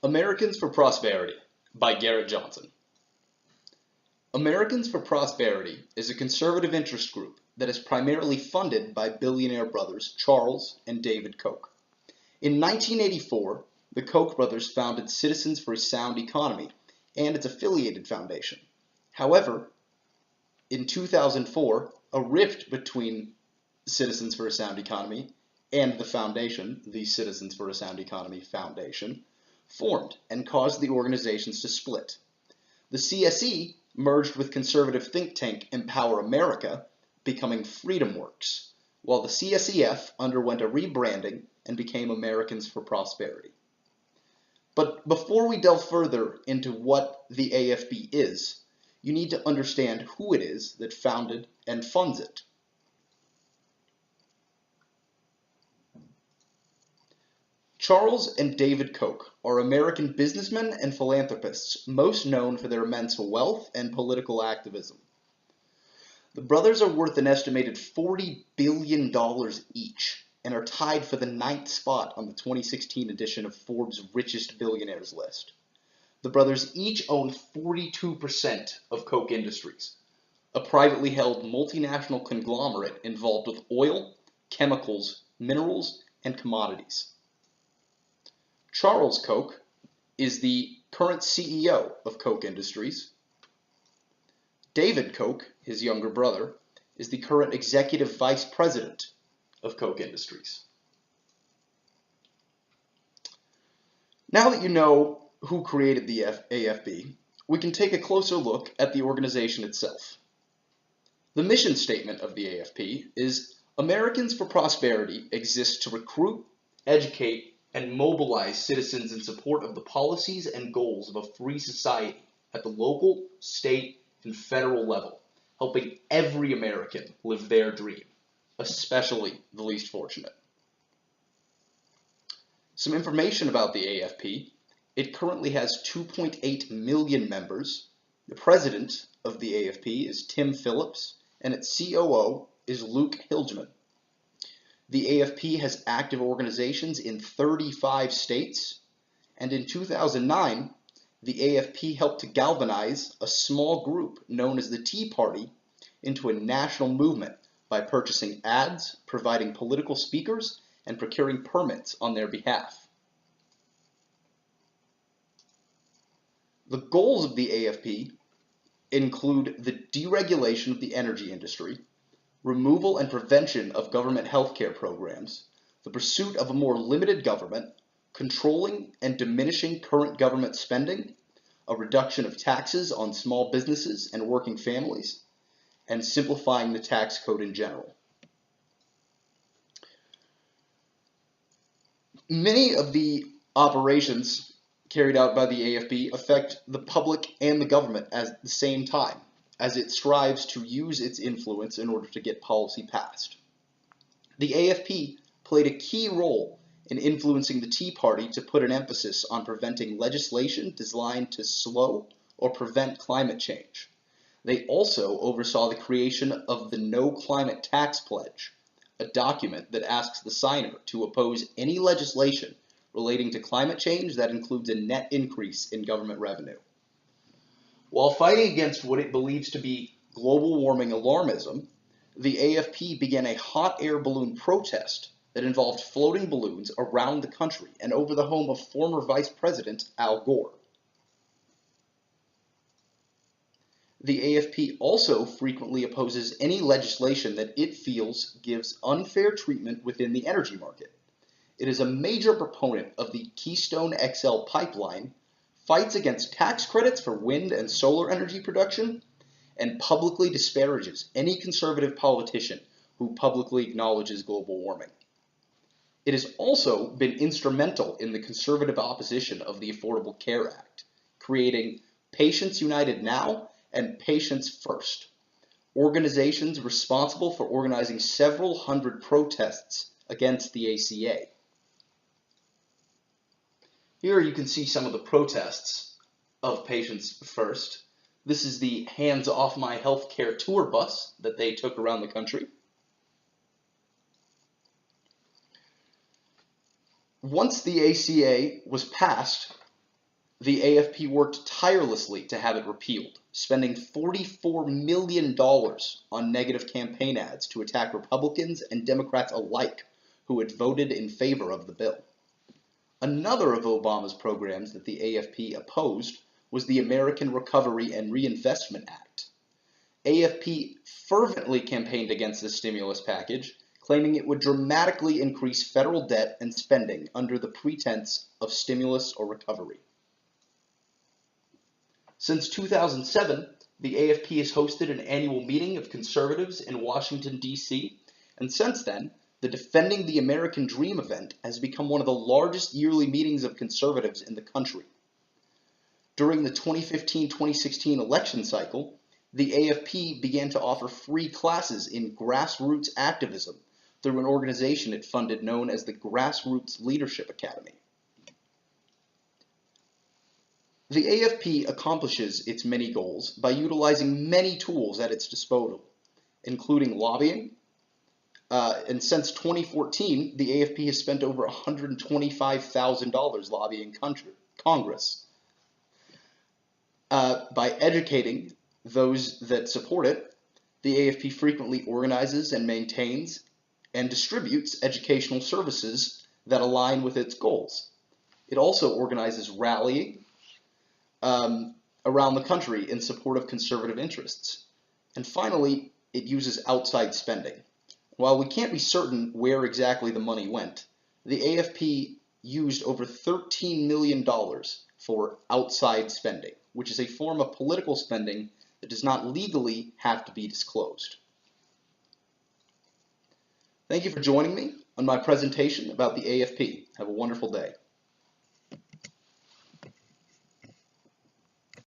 Americans for Prosperity by Garrett Johnson. Americans for Prosperity is a conservative interest group that is primarily funded by billionaire brothers Charles and David Koch. In 1984, the Koch brothers founded Citizens for a Sound Economy and its affiliated foundation. However, in 2004, a rift between Citizens for a Sound Economy and the foundation, the Citizens for a Sound Economy Foundation, formed and caused the organizations to split. The CSE merged with conservative think tank Empower America, becoming FreedomWorks, while the CSEF underwent a rebranding and became Americans for Prosperity. But before we delve further into what the AFB is, you need to understand who it is that founded and funds it. Charles and David Koch are American businessmen and philanthropists most known for their immense wealth and political activism. The brothers are worth an estimated $40 billion each and are tied for the 9th spot on the 2016 edition of Forbes' Richest Billionaires list. The brothers each own 42% of Koch Industries, a privately held multinational conglomerate involved with oil, chemicals, minerals, and commodities. Charles Koch is the current CEO of Koch Industries. David Koch, his younger brother, is the current executive vice president of Koch Industries. Now that you know who created the AFB, we can take a closer look at the organization itself. The mission statement of the AFB is Americans for Prosperity exists to recruit, educate, and mobilize citizens in support of the policies and goals of a free society at the local, state, and federal level, helping every American live their dream, especially the least fortunate. Some information about the AFP. It currently has 2.8 million members. The president of the AFP is Tim Phillips, and its COO is Luke Hilgeman. The AFP has active organizations in 35 states, and in 2009, the AFP helped to galvanize a small group known as the Tea Party into a national movement by purchasing ads, providing political speakers, and procuring permits on their behalf. The goals of the AFP include the deregulation of the energy industry, removal and prevention of government healthcare programs, the pursuit of a more limited government, controlling and diminishing current government spending, a reduction of taxes on small businesses and working families, and simplifying the tax code in general. Many of the operations carried out by the AFB affect the public and the government at the same time, as it strives to use its influence in order to get policy passed. The AFP played a key role in influencing the Tea Party to put an emphasis on preventing legislation designed to slow or prevent climate change. They also oversaw the creation of the No Climate Tax Pledge, a document that asks the signer to oppose any legislation relating to climate change that includes a net increase in government revenue. While fighting against what it believes to be global warming alarmism, the AFP began a hot air balloon protest that involved floating balloons around the country and over the home of former Vice President Al Gore. The AFP also frequently opposes any legislation that it feels gives unfair treatment within the energy market. It is a major proponent of the Keystone XL pipeline, fights against tax credits for wind and solar energy production, and publicly disparages any conservative politician who publicly acknowledges global warming. It has also been instrumental in the conservative opposition of the Affordable Care Act, creating Patients United Now and Patients First, organizations responsible for organizing several hundred protests against the ACA. Here you can see some of the protests of Patients First. This is the Hands Off My Healthcare tour bus that they took around the country. Once the ACA was passed, The AFP worked tirelessly to have it repealed, spending $44 million on negative campaign ads to attack Republicans and Democrats alike who had voted in favor of the bill. Another of Obama's programs that the AFP opposed was the American Recovery and Reinvestment Act. AFP fervently campaigned against this stimulus package, claiming it would dramatically increase federal debt and spending under the pretense of stimulus or recovery. Since 2007, the AFP has hosted an annual meeting of conservatives in Washington, D.C., and since then, the Defending the American Dream event has become one of the largest yearly meetings of conservatives in the country. During the 2015-2016 election cycle, the AFP began to offer free classes in grassroots activism through an organization it funded known as the Grassroots Leadership Academy. The AFP accomplishes its many goals by utilizing many tools at its disposal, including lobbying, and since 2014, the AFP has spent over $125,000 lobbying Congress. By educating those that support it, the AFP frequently organizes and maintains and distributes educational services that align with its goals. It also organizes rallying around the country in support of conservative interests. And finally, it uses outside spending. While we can't be certain where exactly the money went, the AFP used over $13 million for outside spending, which is a form of political spending that does not legally have to be disclosed. Thank you for joining me on my presentation about the AFP. Have a wonderful day.